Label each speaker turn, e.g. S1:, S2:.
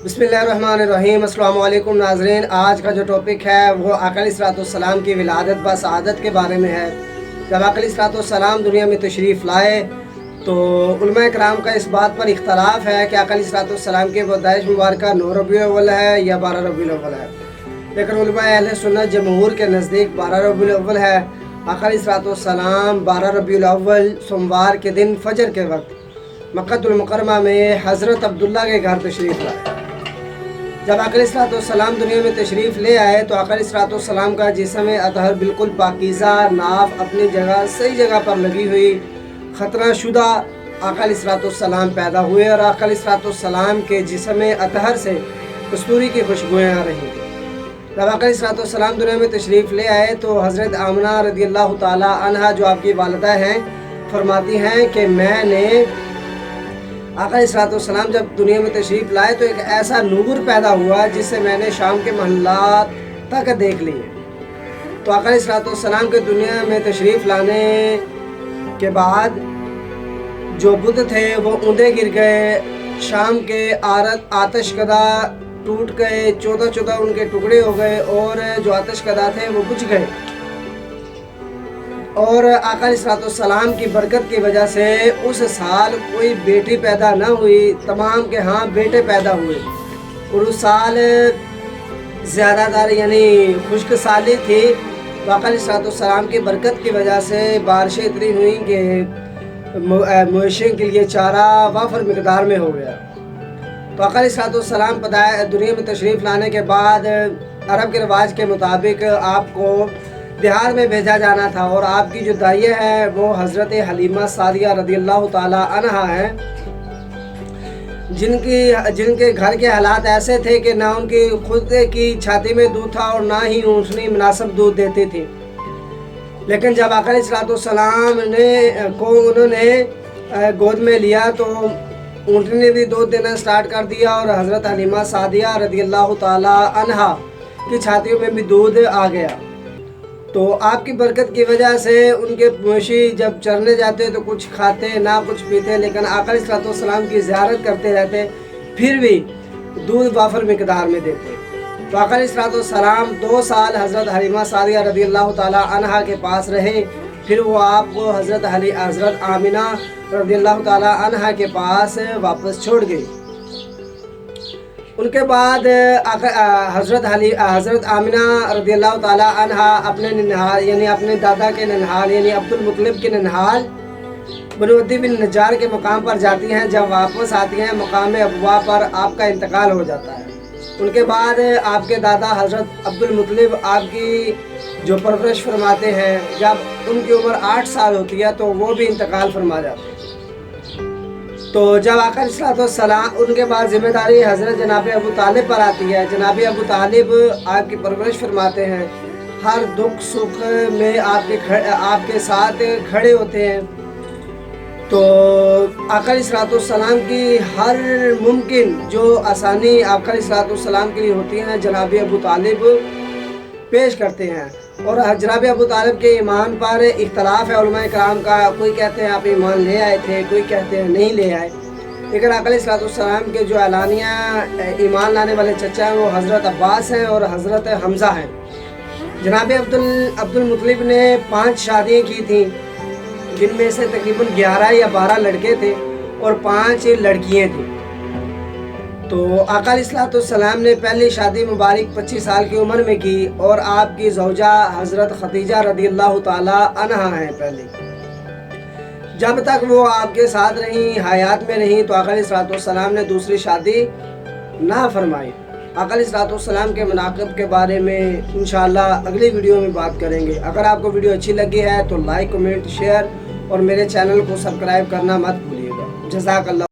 S1: बिस्मिल्लाहिर्रहमानिर्रहीम। अस्सलाम वालेकुम नाज़रीन। आज का जो टॉपिक है वो आका अलैहिस्सलाम की विलादत व सआदत के बारे में है। जब आका अलैहिस्सलाम दुनिया में तशरीफ़ लाए तो उलमा कराम का इस बात पर इख्तलाफ है कि आका अलैहिस्सलाम की पैदाइश मुबारक 9 रबीउल अव्वल है या 12 रबीउल अव्वल है। लेकिन उलमा अहले सुन्नत जमहूर के नज़दीक 12 रबीउल अव्वल है। आका अलैहिस्सलाम 12 रबीउल अव्वल सोमवार के दिन फजर के वक्त मक्कातुल मुकर्रमा में हज़रत अब्दुल्ला के घर तशरीफ़ लाए। जब आका अलैहिस्सलाम दुनिया में तशरीफ़ ले आए तो आका अलैहिस्सलाम का जिस्म अतहर बिल्कुल पाकीज़ा, नाफ अपनी जगह सही जगह पर लगी हुई, ख़तरा शुदा आका अलैहिस्सलाम पैदा हुए और आका अलैहिस्सलाम के जिस्म अतहर से कस्तूरी की खुशबुएँ आ रही थी। जब आका अलैहिस्सलाम दुनिया में तशरीफ़ ले आए तो हज़रत आमना रज़ियल्लाहु ताला अन्हा जो आपकी वालिदा हैं फरमाती हैं कि मैंने आका अलैहिस्सलाम जब दुनिया में तशरीफ़ लाए तो एक ऐसा नूर पैदा हुआ जिससे मैंने शाम के महल्लात तक देख लिए। तो आका अलैहिस्सलाम के दुनिया में तशरीफ़ लाने के बाद जो बुत थे वो ऊंधे गिर गए, शाम के आतशकदा टूट गए, 14 उनके टुकड़े हो गए और जो आतशकदा थे वो बुझ गए। और आका अलैहिस्सलाम की बरकत की वजह से उस साल कोई बेटी पैदा ना हुई, तमाम के हाँ बेटे पैदा हुए। और उस साल ज़्यादातर यानी खुश्क साली थी। तो आका अलैहिस्सलाम की बरकत की वजह से बारिशें इतनी हुई कि मवेशी के लिए चारा वाफर मिकदार में हो गया। तो आका अलैहिस्सलाम दुनिया में तशरीफ़ लाने के बाद अरब के रिवाज के मुताबिक आपको बिहार में भेजा जाना था और आपकी जो दाइया है वो हज़रत हलीमा सादिया रज़ियल्लाहु ताला अन्हा हैं, जिनके घर के हालात ऐसे थे कि ना उनकी खुद की छाती में दूध था और ना ही ऊँटनी मुनासिब दूध देती थी। लेकिन जब आका अलैहिस्सलाम को उन्होंने गोद में लिया तो ऊँटनी ने भी दूध देना स्टार्ट कर दिया और हज़रत हलीमा सादिया रज़ियल्लाहु ताला अन्हा की छातियों में भी दूध आ गया। तो आपकी बरकत की वजह से उनके मवेशी जब चरने जाते तो कुछ खाते ना कुछ पीते, लेकिन आका अलैहिस्सलाम की ज़ियारत करते रहते, फिर भी दूध वाफर मिकदार में देते। तो आका अलैहिस्सलाम 2 साल हज़रत हलीमा सादिया रज़ियल्लाहु ताला अन्हा के पास रहे। फिर वो आपको हज़रत आमिना रज़ियल्लाहु ताला अन्हा के पास वापस छोड़ गई। उनके बाद हज़रत आमिना रज़ियल्लाहु ताला अन्हा अपने ननिहाल यानी अपने दादा के ननिहाल यानी अब्दुल मुत्तलिब के ननिहाल बनु अद्दी बिन नज्जार के मकाम पर जाती हैं। जब वापस आती हैं मकाम अबवा पर आपका इंतकाल हो जाता है। उनके बाद आपके दादा हज़रत अब्दुल मुत्तलिब आपकी जो परवरिश फरमाते हैं, जब उनकी उम्र 8 साल होती है तो वो भी इंतकाल फरमा जाते हैं। तो जब आका अलैहिस्सलाम उनके बाद ज़िम्मेदारी हज़रत जनाब अबू तालिब पर आती है। जनाब अबू तालिब आपकी परवरिश फरमाते हैं, हर दुख सुख में आपके साथ खड़े होते हैं। तो आका अलैहिस्सलाम की हर मुमकिन जो आसानी आका अलैहिस्सलाम के लिए होती हैं जनाब अबू तालिब पेश करते हैं। और जनाब अबू तालिब के ईमान पर इख्तलाफ है उलमा कराम का। कोई कहते हैं आप ईमान ले आए थे, कोई कहते हैं नहीं ले आए। लेकिन आका अलैहिस्सलाम के जो एलानिया ईमान लाने वाले चचा हैं वो हज़रत अब्बास हैं और हज़रत हमज़ा हैं। जनाब अब्दुल मुत्तलिब ने 5 शादियाँ की थी, जिनमें से तकरीबन 11 या 12 लड़के थे और 5 लड़कियाँ थीं। तो आका अलैहिस्सलाम ने पहली शादी मुबारक 25 साल की उम्र में की और आपकी ज़ौजा हज़रत खदीजा रज़ियल्लाहु ताला अन्हा हैं पहले। जब तक वो आपके साथ रहीं, हयात में रहीं, तो आका अलैहिस्सलाम ने दूसरी शादी ना फरमाई। आका अलैहिस्सलाम के मनाक़िब के बारे में इंशाअल्लाह अगली वीडियो में बात करेंगे। अगर आपको वीडियो अच्छी लगी है तो लाइक, कमेंट, शेयर और मेरे चैनल को सब्सक्राइब करना मत भूलिएगा। जज़ाकल्लाह।